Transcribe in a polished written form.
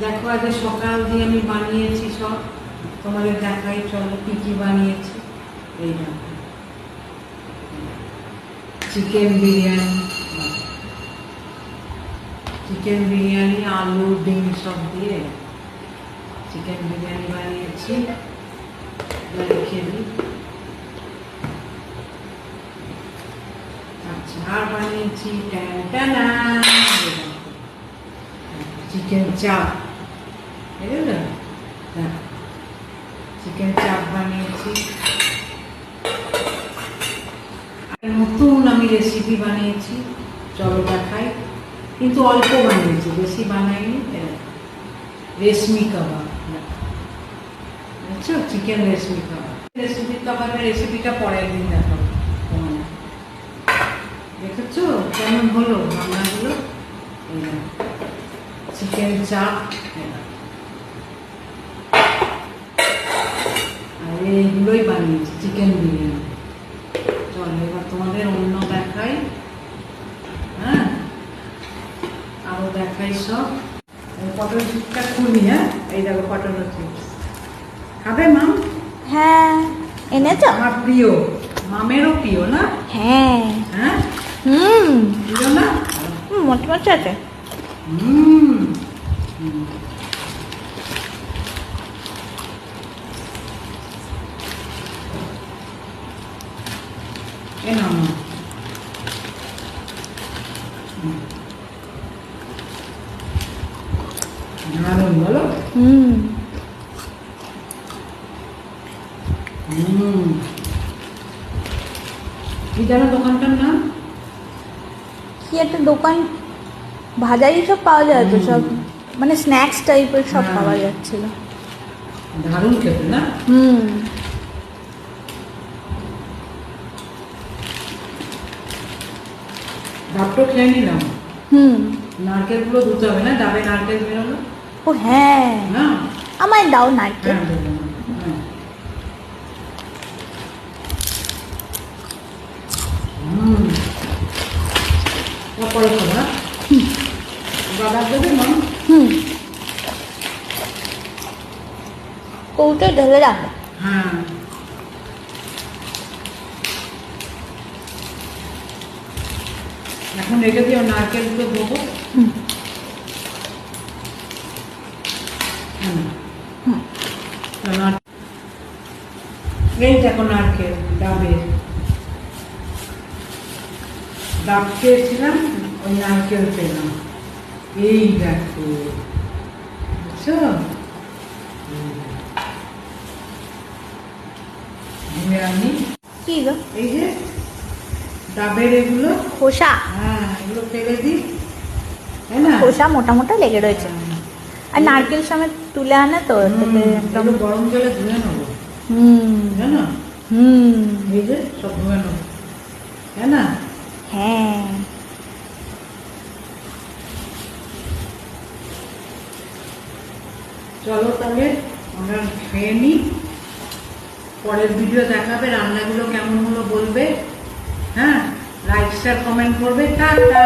দেখো আজ সকাল দিয়ে আমি বানিয়েছি সব, তোমাদের দেখাই চলো কি কি বানিয়েছি। এই দেখো চিকেন বিরিয়ানি আলু ডিম সব দিয়ে চিকেন বিরিয়ানি বানিয়েছি। রেখে দিই। আচ্ছা আর বানিয়েছি চিকেন চাপ, চিকেন চাপ বানিয়েছি। নতুন আমি রেসিপি বানিয়েছি, চলো দেখাই, কিন্তু অল্প বানিয়েছি, বেশি বানাইনি। রেশমি কাবাব, বুঝছো, চিকেন রেশমি কাবাব। রেসিপিটা পরের দিন দেখাবো। দেখেছো কেমন হলো রান্নাগুলো? চিকেন চাপ আর এইগুলোই বানিয়েছি চিকেন বিরিয়ানি। চলো এবার তোমাদের অন্য দেখাই। হ্যাঁ আরো দেখাই সব। পটল চিপসটা খুলি। হ্যাঁ এই দেখো পটল চিপস খাবে মাম? হ্যাঁ এনেছো? আমার প্রিয়, মামেরও প্রিয় না? হ্যাঁ হ্যাঁ প্রিয় না? মোট মোট আছে। এ না দারুণ বলো। কি জানো দোকানটার নাম? কি একটা দোকান, ভাজারি সব পাওয়া যায় তো, সব মানে স্ন্যাক্স টাইপের সব পাওয়া যাচ্ছিল। দারুণ খেতে না? ডাবটা খেয়ে নিলাম। নারকেল গুলো ধুতে হবে না? ডাবে নারকেল বেরোলো। ও হ্যাঁ, না আমায় দাও নারকেল। পরে খাবা। বাদাম দেবে না? কৌটো ঢেলে রাখো। হ্যাঁ এখন রেখে দিও, নারকেলগুলো দেবো। এই দেখো নারকেল, ডাব খেয়েছিলাম, ওই নারকেল পেলাম। এই দেখো, বুঝছো? আমি কি গো? এই যে ডাবের এগুলো খোসা, হ্যাঁ এগুলো ফেলে দিই, তাই না? খোসা মোটা মোটা লেগে রয়েছে। আর নারকেল সমেত তুলে আনে তো, একদম গরম জলে ধুয়ে নেবো, জানো? এই যে সব ধুয়ে নেবো, তাই না? হ্যাঁ চলো তাহলে আমরা খেয়ে নিই। পরের ভিডিও দেখাবে, রান্নাগুলো কেমন হলো বলবে। হ্যাঁ লাইক শেয়ার কমেন্ট করবে। টাটা।